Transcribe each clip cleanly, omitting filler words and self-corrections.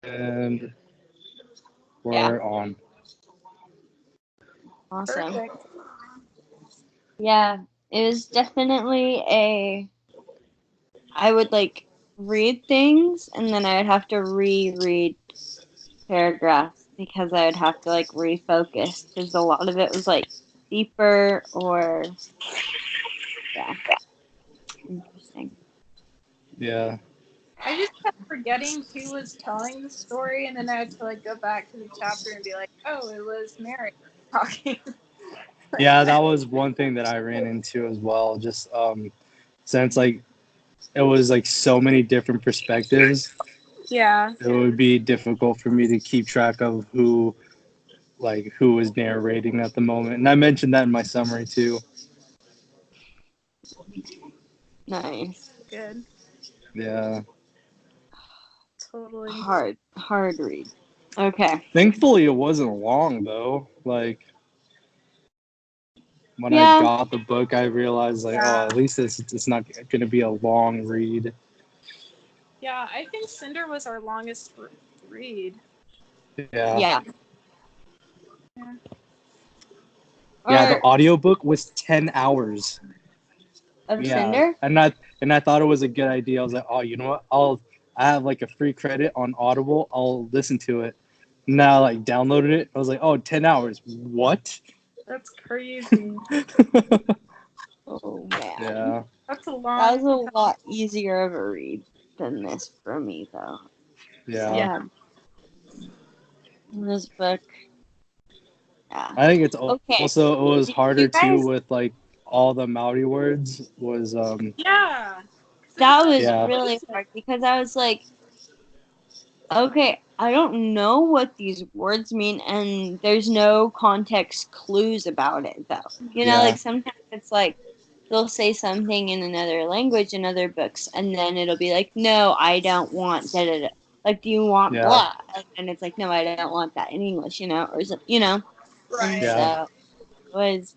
And Yeah. we're on. Awesome. Perfect. Yeah, it was definitely I would like read things and then I would have to reread paragraphs because I would have to like refocus because a lot of it was like deeper or yeah, interesting. Yeah. I just kept forgetting who was telling the story, and then I had to like go back to the chapter and be like, "Oh, it was Mary talking." Like, Yeah, that was one thing that I ran into as well. Just since like it was like so many different perspectives, yeah, it would be difficult for me to keep track of who was narrating at the moment. And I mentioned that in my summary too. Nice. good. Yeah. Totally. Hard read. Okay. Thankfully, it wasn't long though. Like when I Yeah. got the book, I realized like, oh, Yeah. at least it's not going to be a long read. Yeah, I think Cinder was our longest read. Yeah. Yeah. Yeah. Yeah, the Or audiobook was 10 hours. of Yeah. Cinder? And I thought it was a good idea. I was like, "Oh, you know what? I have like a free credit on Audible. I'll listen to it." Now like downloaded it. I was like, "Oh, 10 hours. What?" That's crazy. Oh man. Yeah. That's a That long was a lot easier of a read than this for me though. Yeah. Yeah. This book. Yeah. I think it's Okay. also it was Did harder you too guys with like all the Maori words was Yeah. 'Cause there's that like was yeah. really hard because I was like, okay, I don't know what these words mean and there's no context clues about it though. You know, Yeah. like sometimes it's like they'll say something in another language in other books and then it'll be like, no, I don't want da da da. Like, do you want Yeah. blah? And it's like, no, I don't want that in English, you know, or is it, you know? And right. Yeah. so it was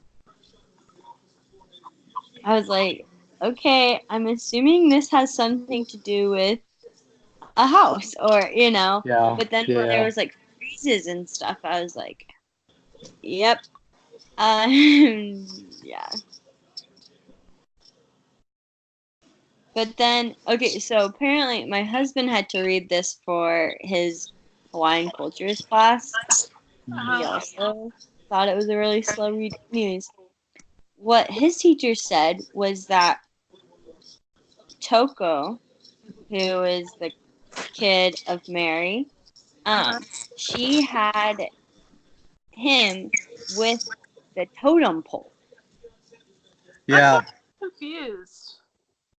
I was like, okay, I'm assuming this has something to do with a house or, you know. Yeah. But then when there Yeah. was like freezes and stuff, I was like, yep. Yeah. But then, okay, so apparently my husband had to read this for his Hawaiian cultures class. He Uh-huh. also thought it was a really slow read. Anyways, what his teacher said was that Toko, who is the kid of Mary, Uh-huh. she had him with the totem pole. That's why Yeah. I'm confused.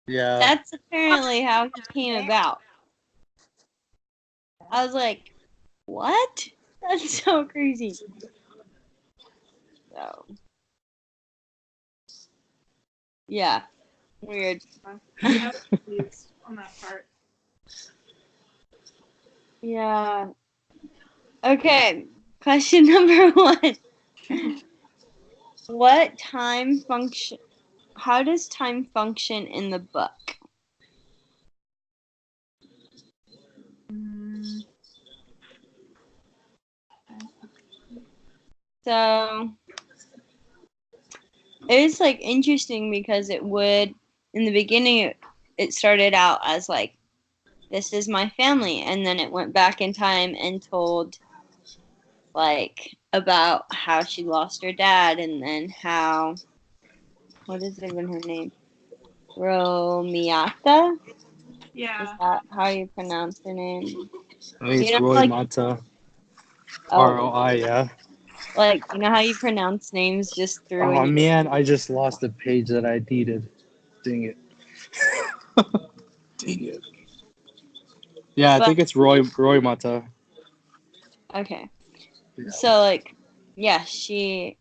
Yeah. That's apparently how he came about. I was like, what? That's so crazy. So, yeah, weird. Yeah, I'm confused on that part. Yeah. Okay, question number one. What time function? How does time function in the book? Mm, So it's like interesting because it would in the beginning it started out as like this is my family and then it went back in time and told like about how she lost her dad and then how what is even her name? Romiata? Is yeah. that how you pronounce her name? I think You it's know Roy like Mata. oh ROI, yeah. like you know how you pronounce names just through Oh and you man, I just lost the page that I needed. Dang it. Dang it. Yeah, I but think it's Roy Mata. okay. Yeah. So like yeah, she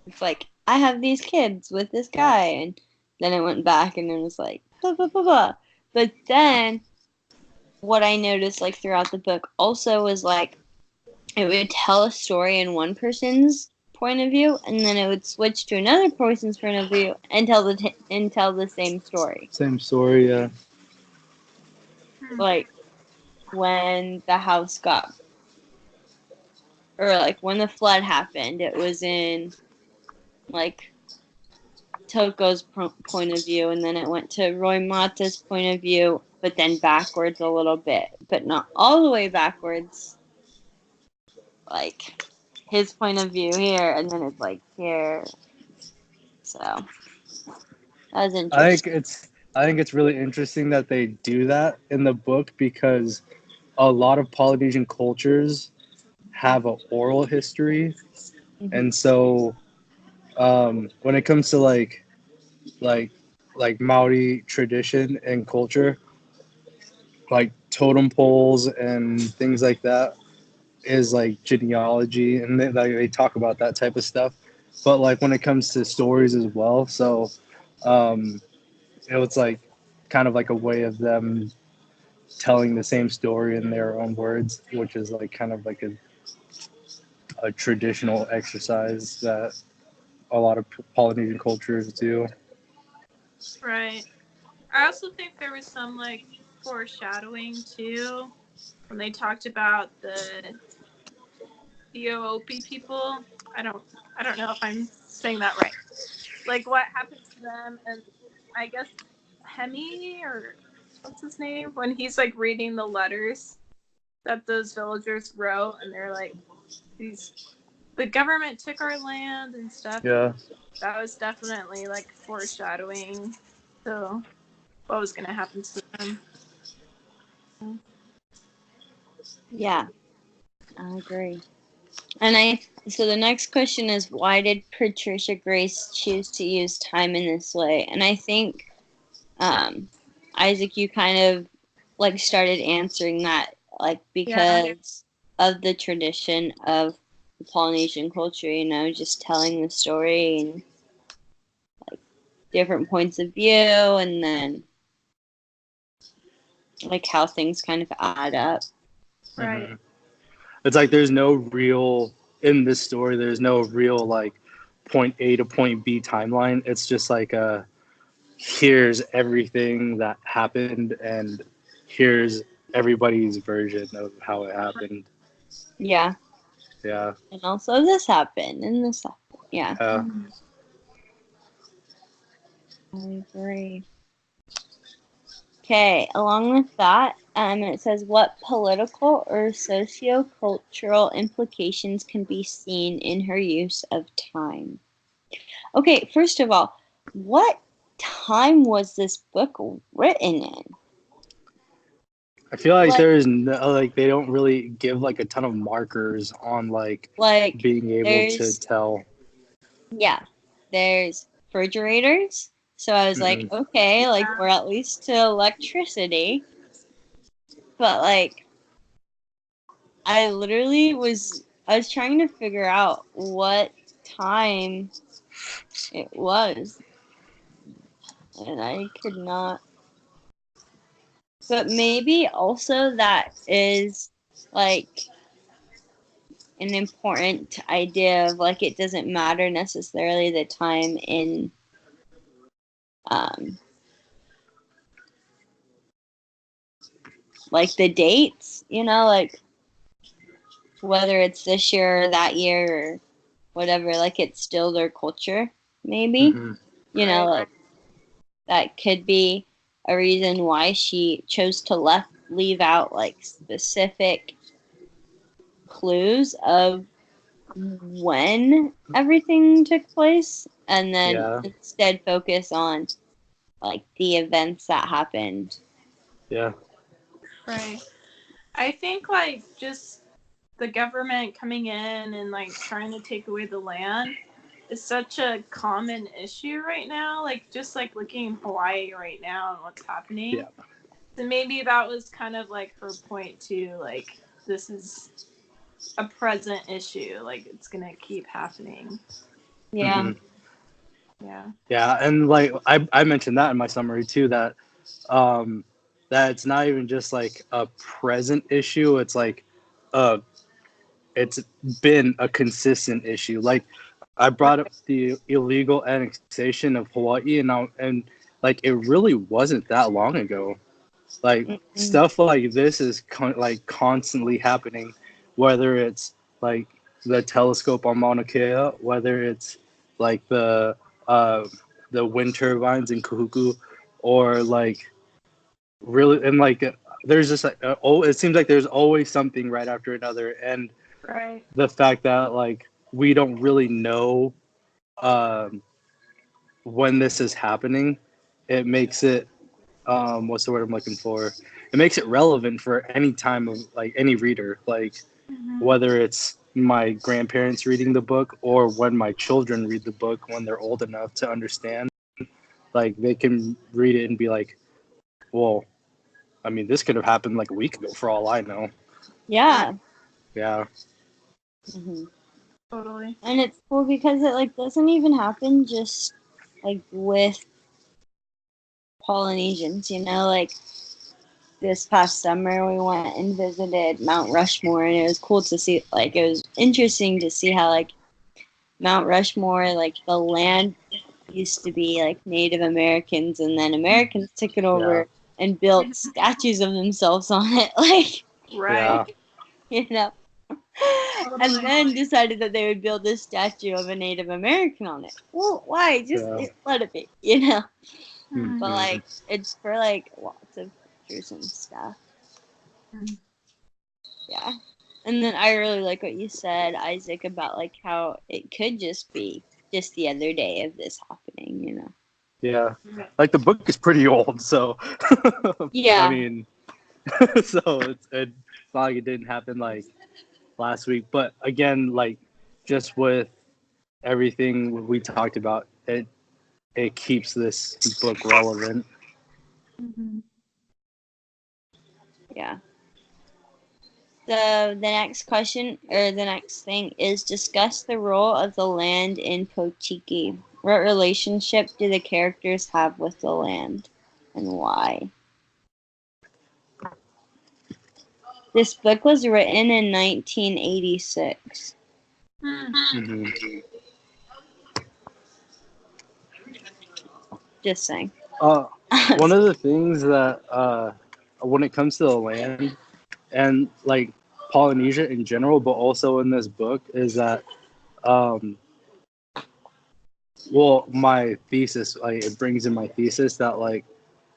it's like I have these kids with this guy and then it went back and it was like blah blah blah blah. But then what I noticed like throughout the book also was like it would tell a story in one person's point of view and then it would switch to another person's point of view and tell the same story. Same story, yeah. Hmm. Like when the house got, or like when the flood happened, it was in like Toko's point of view, and then it went to Roy Mata's point of view, but then backwards a little bit, but not all the way backwards. Like his point of view here, and then it's like here. So that was interesting. I think it's really interesting that they do that in the book because a lot of Polynesian cultures have an oral history, Mm-hmm. and so when it comes to like Maori tradition and culture, like totem poles and things like that is like genealogy, and they talk about that type of stuff. But like when it comes to stories as well, so um, it was like kind of like a way of them telling the same story in their own words, which is like kind of like a traditional exercise that a lot of Polynesian cultures do. Right. I also think there was some like foreshadowing too when they talked about the Oop people. I don't I don't know if I'm saying that right. Like what happened to them, and I guess Hemi, or what's his name, when he's like reading the letters that those villagers wrote, and they're like, these the government took our land and stuff. Yeah. That was definitely like foreshadowing to what was going to happen to them. Yeah, I agree. So the next question is, why did Patricia Grace choose to use time in this way? And I think, Isaac, you kind of like started answering that, like because of the tradition of the Polynesian culture, just telling the story and like different points of view, and then like how things kind of add up. Right. Mm-hmm. It's like there's no real in this story. There's no real like point A to point B timeline. It's just like here's everything that happened and here's everybody's version of how it happened. Yeah. Yeah. And also this happened and this happened. Yeah. I agree. Okay, along with that, it says, what political or socio-cultural implications can be seen in her use of time? Okay, first of all, what time was this book written in? I feel like there's no, like they don't really give like a ton of markers on like being able to tell. Yeah, there's refrigerators. So I was like, okay, like we're at least to electricity. But like I was trying to figure out what time it was, and I could not. But maybe also that is like an important idea of like it doesn't matter necessarily the time in um like the dates, like whether it's this year or that year or whatever, like it's still their culture, maybe. Like that could be a reason why she chose to leave out like specific clues of when everything took place, and then instead focus on like the events that happened. Yeah. Right. I think like just the government coming in and like trying to take away the land is such a common issue right now. Like just like looking in Hawaii right now and what's happening. Yeah. So maybe that was kind of like her point too. Like this is a present issue. Like it's gonna keep happening. Yeah. Yeah. Yeah, and like I mentioned that in my summary too, that that it's not even just like a present issue, it's like it's been a consistent issue. Like I brought up the illegal annexation of Hawaii, and like it really wasn't that long ago. Like Mm-mm. stuff like this is like constantly happening, whether it's like the telescope on Mauna Kea, whether it's like uh, the wind turbines in Kahuku, or like really and like there's just like oh, it seems like there's always something right after another, and Right. the fact that like we don't really know um, when this is happening, it makes it what's the word I'm looking for? It makes it relevant for any time of like any reader, like Mm-hmm. whether it's my grandparents reading the book or when my children read the book when they're old enough to understand. Like they can read it and be like, well, I mean, this could have happened like a week ago for all I know. Right. Yeah. Yeah, Hmm. Totally. And it's cool because it like doesn't even happen just like with Polynesians, like this past summer we went and visited Mount Rushmore, and it was cool to see, like it was interesting to see how like Mount Rushmore, like the land used to be like Native Americans, and then Americans took it yeah, over and built statues of themselves on it. Like, yeah, Right. you know, and Totally. then decided that they would build a statue of a Native American on it. Well, why? Just yeah. let it be. Mm-hmm. But Mhm. like, it's for like lots of pictures and stuff. Yeah. And then I really like what you said, Isaac, about like how it could just be just the other day of this happening. Yeah, like the book is pretty old, so I Yeah. mean, so it's not like it didn't happen like last week, but again, like just with everything we talked about, it keeps this book relevant. Mm-hmm. Yeah. So the next question or the next thing is discuss the role of the land in Potiki. What relationship do the characters have with the land and why? This book was written in 1986. Hmm. Just saying. Uh, one of the things that when it comes to the land and like Polynesia in general, but also in this book, is that um, well, my thesis, like it brings in my thesis that like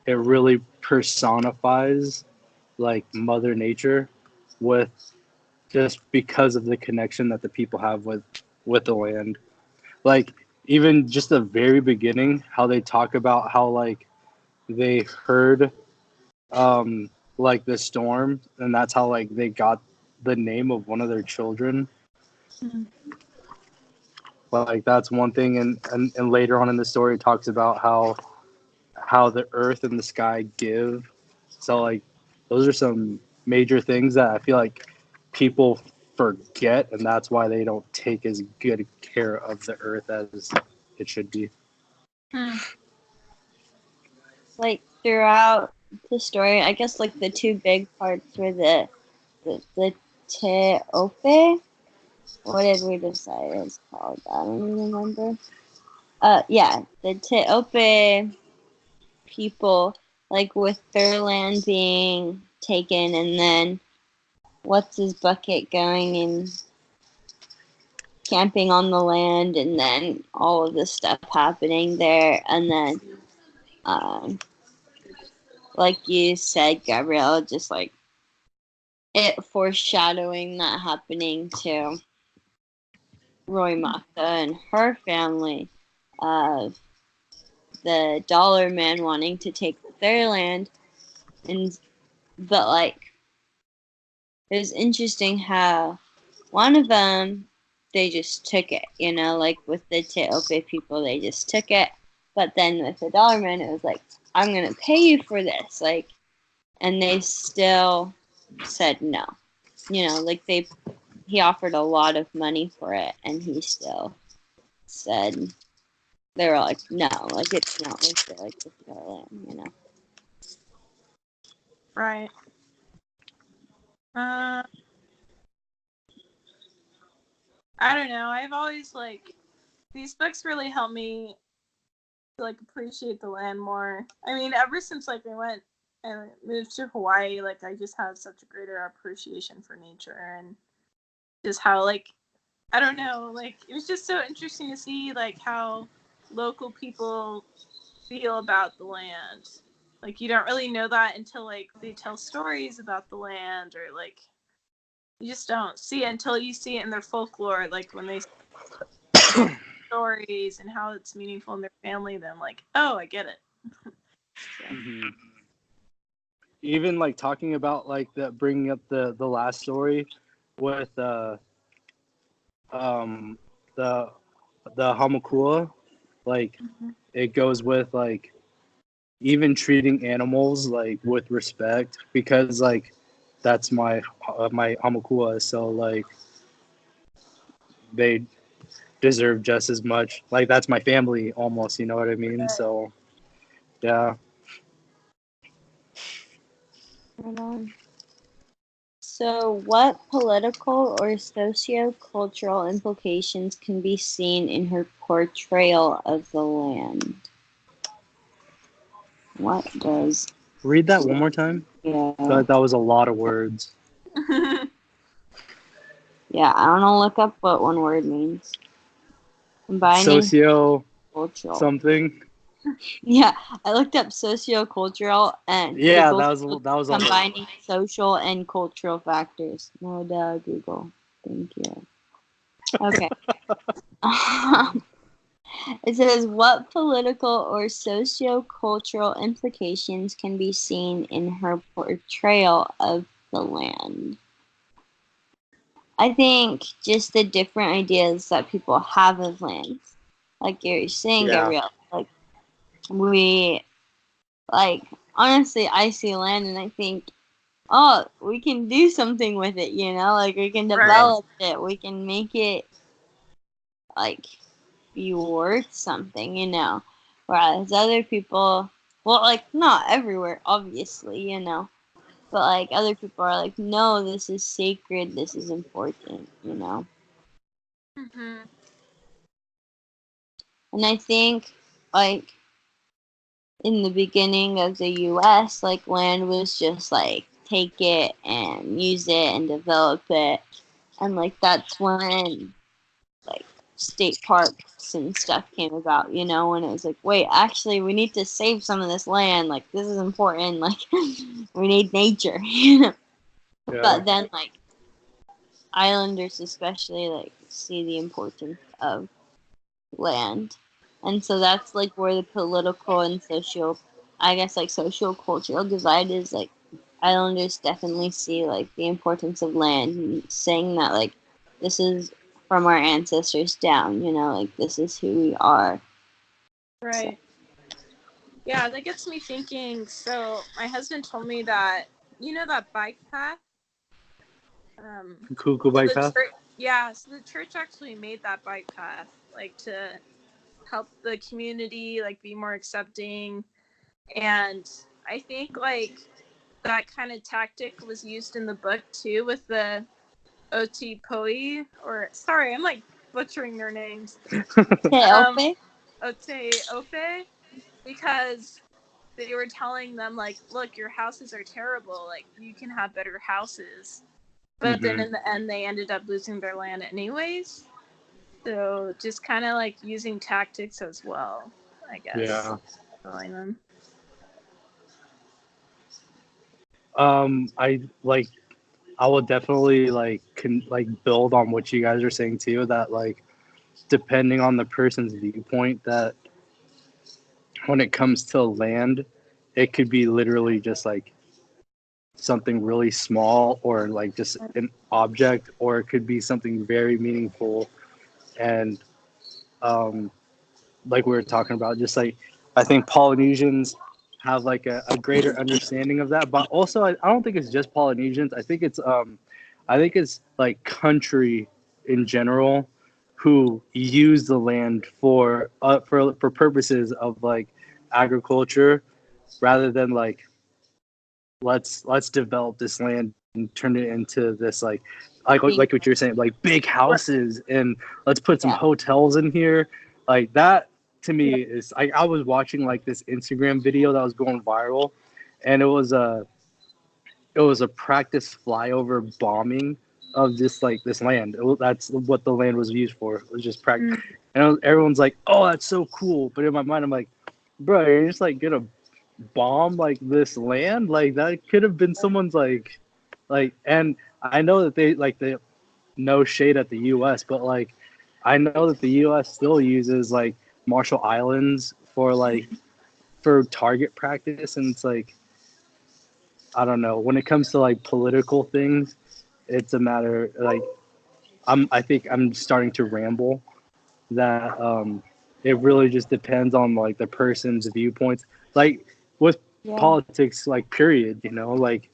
it really personifies like Mother Nature with just because of the connection that the people have with the land. Like even just the very beginning, how they talk about how like they heard like the storm, and that's how like they got the name of one of their children. Mm-hmm. Like that's one thing, and later on in the story, it talks about how the earth and the sky give. So like those are some major things that I feel like people forget, and that's why they don't take as good care of the earth as it should be. Hmm. Like throughout the story, I guess like the two big parts were the Te Ope. What did we decide it's called? I don't even remember. Yeah, the Te Ope people, like with their land being taken, and then what's his bucket going and camping on the land, and then all of this stuff happening there, and then um, like you said, Gabrielle, just like it foreshadowing that happening to Roy Maka and her family of the Dollar Man wanting to take their land, and but like it was interesting how one of them they just took it, like with the Teope people they just took it, but then with the Dollar Man it was like, I'm gonna pay you for this, like, and they still said no, like he offered a lot of money for it, and he still said, they were like, no, like it's not worth it, like this is our land. Right. Uh, I don't know. I've always like these books really help me to like appreciate the land more. I mean, ever since like we went I moved to Hawaii, like I just have such a greater appreciation for nature and just how like I don't know, like it was just so interesting to see like how local people feel about the land. Like you don't really know that until like they tell stories about the land or like you just don't see it until you see it in their folklore, like when they stories and how it's meaningful in their family, then like, oh, I get it. So. Mm-hmm. Even like talking about like the bringing up the last story with um the the Hamakua, like it goes with like even treating animals like with respect because like that's my Hamakua, so like they deserve just as much. Like that's my family almost, you know what I mean? So yeah. Right on. So, what political or socio-cultural implications can be seen in her portrayal of the land? What does? Read that one more time. Yeah, That was a lot of words. yeah. I don't know. Look up what one word means. Combining Socio cultural. something. Yeah, I looked up socio-cultural and Yeah, Google that was a combining social and cultural factors. No duh, Google. Thank you. Okay. It says, what political or socio-cultural implications can be seen in her portrayal of the land? I think just the different ideas that people have of land. Like you're saying, yeah. Gabrielle, like we, like, honestly, I see land and I think, oh, we can do something with it, you know? Like we can develop it, we can make it, like, be worth something, you know. Whereas other people, well, like not everywhere, obviously, you know, but like other people are like, no, this is sacred, this is important, you know. Mm-hmm. And I think, like, in the beginning of the U.S., like land was just like take it and use it and develop it, and like that's when like state parks and stuff came about, you know, and it was like, wait, actually we need to save some of this land, like this is important, like we need nature, you know. Yeah. But then like islanders especially like see the importance of land. And so that's like where the political and social, I guess like social cultural divide is like islanders definitely see like the importance of land and saying that like this is from our ancestors down, you know, like this is who we are. So. Right. Yeah, that gets me thinking. So my husband told me that you know that bike path. Cuckoo So bike the path. church, yeah. So the church actually made that bike path, like to help the community, like be more accepting. And I think like that kind of tactic was used in the book too with the Otipoi, or sorry, I'm like butchering their names. Um, Te Ote Ope, because they were telling them like, look, your houses are terrible. Like you can have better houses. But then Mm-hmm. in the end, they ended up losing their land anyways. So just kind of like using tactics as well, I guess. Yeah. Telling them. I like. I will definitely like build on what you guys are saying too. That like depending on the person's viewpoint, that when it comes to land, it could be literally just like something really small or like just an object, or it could be something very meaningful. And um, like we were talking about, just like I think Polynesians have like a greater understanding of that. But also, I don't think it's just Polynesians. I think it's like country in general who use the land for purposes of like agriculture rather than like let's develop this land and turn it into this like what you're saying, like big houses, and let's put some Yeah. hotels in here. Like that to me is I was watching like this Instagram video that was going viral, and it was a practice flyover bombing of this land. That's what the land was used for. It was just practice, Mm. and everyone's like, "Oh, that's so cool!" But in my mind, I'm like, "Bro, you're just like gonna bomb like this land? Like that could have been someone's like." And I know that they no shade at the U.S., but like I know that the U.S. still uses like Marshall Islands for target practice, and it's like I don't know. When it comes to like political things, it's a matter like I think I'm starting to ramble that it really just depends on like the person's viewpoints. Like with Yeah. politics, like period, like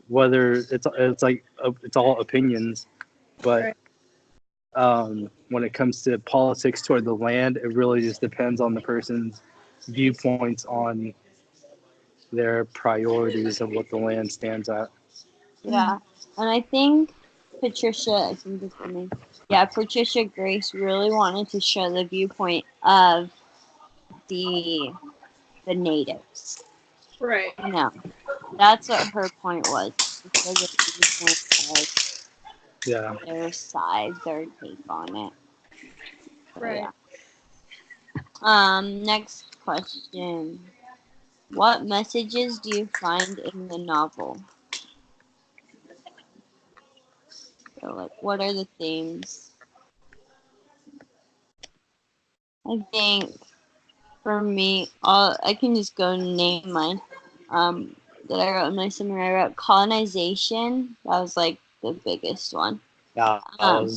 whether it's like it's all opinions, but Right. when it comes to politics toward the land, it really just depends on the person's viewpoints on their priorities of what the land stands at. Yeah. And I think I think is her name. Yeah, Patricia Grace really wanted to show the viewpoint of the the natives. Right. You know, that's what her point was. To show the viewpoint of Yeah. their side, their take on it. So, Right. yeah. Next question. What messages do you find in the novel? So, like, what are the themes? I think for me, I can just go name mine. That I wrote in my summary. I wrote colonization. That was like the biggest one. Yeah, Um,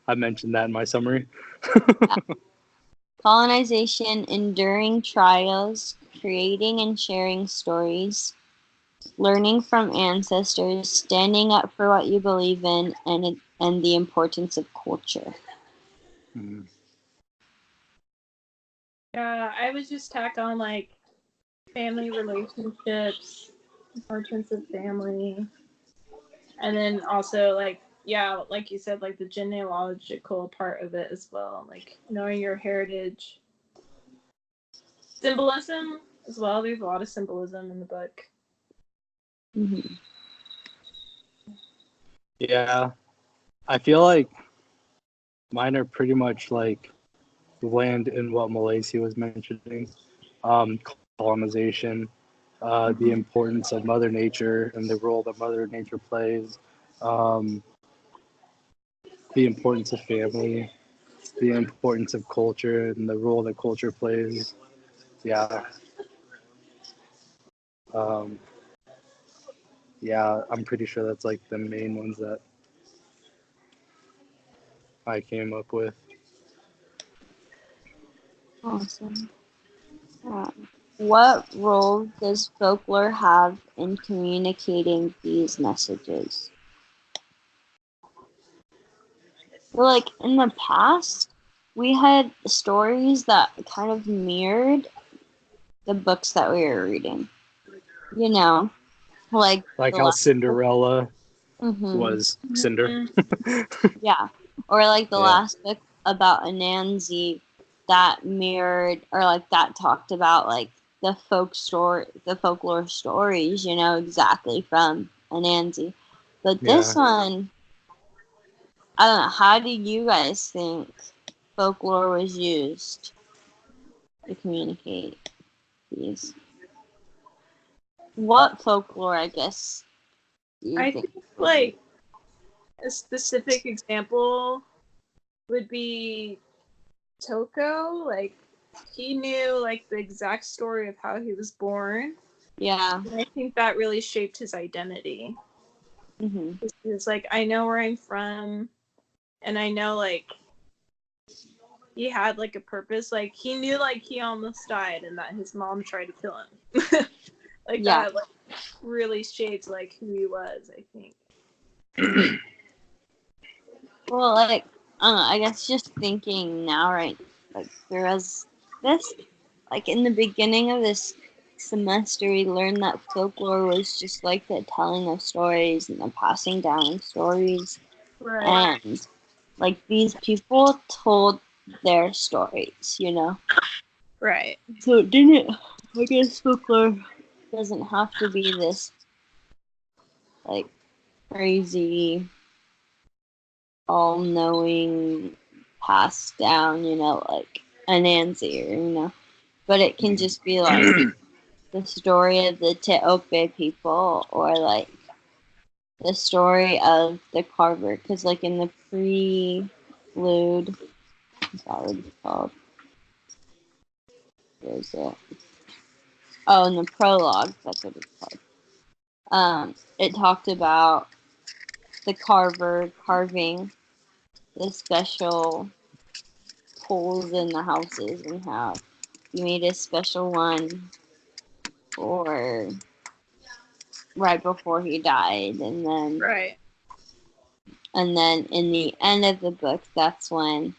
I mentioned that in my summary. colonization, enduring trials, creating and sharing stories, learning from ancestors, standing up for what you believe in, and the importance of culture. Mm. Yeah, I would just tack on like family relationships, importance of family, and then also like yeah, like you said, like the genealogical part of it as well, like knowing your heritage, symbolism as well. There's a lot of symbolism in the book. Mm-hmm. Yeah, I feel like mine are pretty much like land in what Malaysia was mentioning, um, colonization, the importance of Mother Nature and the role that Mother Nature plays, um, the importance of family, the importance of culture and the role that culture plays. Yeah. Um, yeah, I'm pretty sure that's like the main ones that I came up with. Awesome. What role does folklore have in communicating these messages? Well, like in the past, we had stories that kind of mirrored the books that we were reading. You know, like Like the how last book. Cinderella Mm-hmm. was Cinder. Mhm. Yeah. Or like the Yeah. last book about Anansi that mirrored or like that talked about like the folklore stories, exactly from Anansi. But this Yeah. one, I don't know, how do you guys think folklore was used to communicate these? What folklore, I guess, do you I think? think like a specific example would be Toko. Like he knew like the exact story of how he was born. Yeah. And I think that really shaped his identity. Hmm. It's like I know where I'm from, and I know like he had like a purpose. Like he knew like he almost died, and that his mom tried to kill him. Like Yeah. that like really shaped like who he was. I think. Well, like, I don't know, I guess just thinking now, right? Like, there was this, like, in the beginning of this semester, we learned that folklore was just like the telling of stories and the passing down of stories. Right. And, like, these people told their stories, Right. So it didn't, I guess folklore doesn't have to be this like crazy, all-knowing, passed down, like a Nancy or. But it can just be like the story of the Teope people or like the story of the Carver. Because like in the prelude, is that what it's called? Where is it? Oh, in the prologue, that's what it's called. It talked about the Carver carving the special poles in the houses and how he made a special one for right before he died, Right. and then in the end of the book, that's when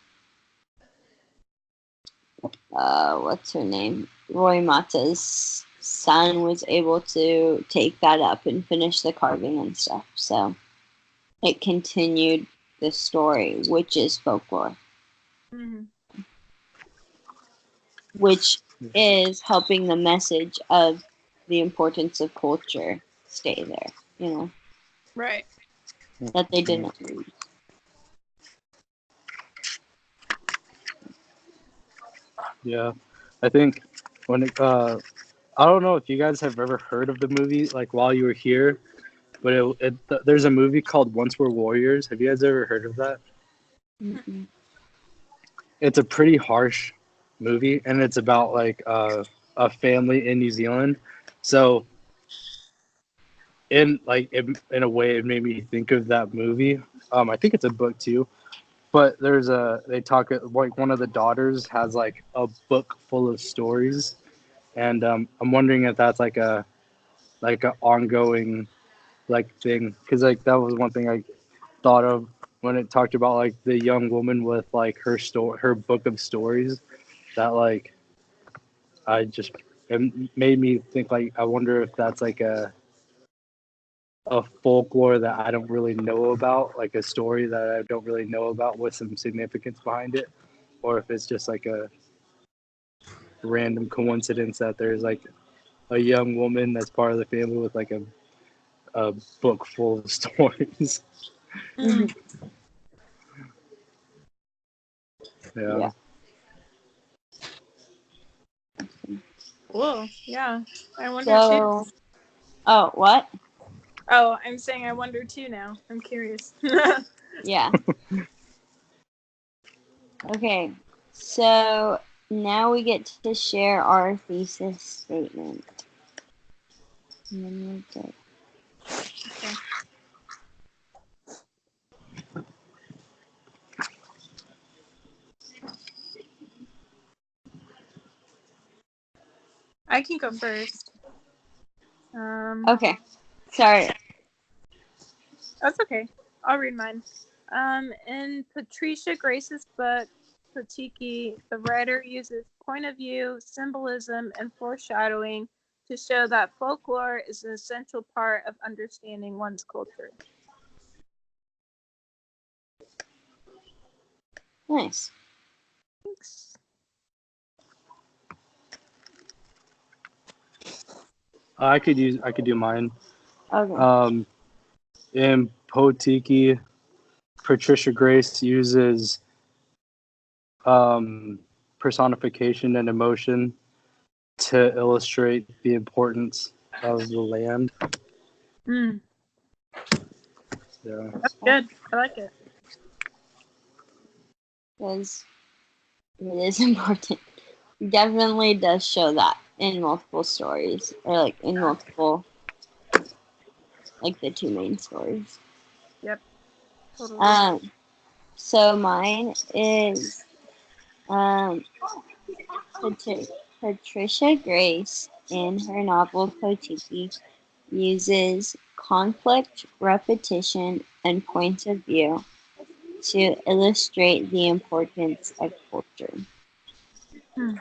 what's her name, Roy Mata's son was able to take that up and finish the carving and stuff. So it continued the story, which is folklore, Mm-hmm. which is helping the message of the importance of culture stay there, Right. that they didn't lose. Yeah, I think when I don't know if you guys have ever heard of the movie like While You Were Here, but there's a movie called Once We're Warriors. Have you guys ever heard of that? Mm-mm. It's a pretty harsh movie, and it's about like a family in New Zealand. So in a way, it made me think of that movie. I think it's a book too. But they talk like one of the daughters has like a book full of stories, and I'm wondering if that's like a ongoing like thing, because like that was one thing I thought of when it talked about like the young woman with like her book of stories, that like I just it made me think like I wonder if that's like a folklore that I don't really know about, like a story that I don't really know about with some significance behind it, or if it's just like a random coincidence that there's like a young woman that's part of the family with like a book full of stories. Mm. Yeah. Yeah. Cool. Yeah. I wonder too. So, oh, what? Oh, I'm saying I wonder too now. I'm curious. Yeah. Okay. So now we get to share our thesis statement. And then we'll go. Okay. I can go first. Okay. Sorry. That's okay. I'll read mine. In Patricia Grace's book, Potiki, the writer uses point of view, symbolism, and foreshadowing to show that folklore is an essential part of understanding one's culture. Nice. Thanks. I could do mine. Okay. In Potiki, Patricia Grace uses personification and emotion to illustrate the importance of the land. Mm, Yeah. that's good. I like it. Because it is important. Definitely does show that in multiple stories, or like in multiple, like the two main stories. Yep. Totally. So mine is Patricia Grace in her novel Potiki uses conflict, repetition, and points of view to illustrate the importance of culture. Hmm.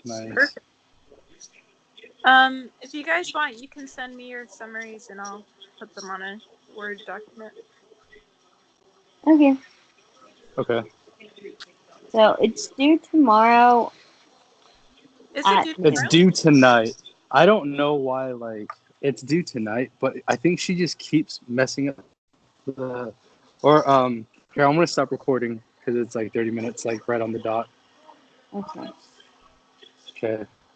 Nice. Perfect. If you guys want, you can send me your summaries and I'll put them on a Word document. Okay, Okay. so it's due tomorrow Is it At due It's noon. tomorrow? due tonight. I don't know why. Like it's due tonight, but I think she just keeps messing up the. Or here I'm gonna stop recording because it's like 30 minutes, like right on the dot. Okay. Okay.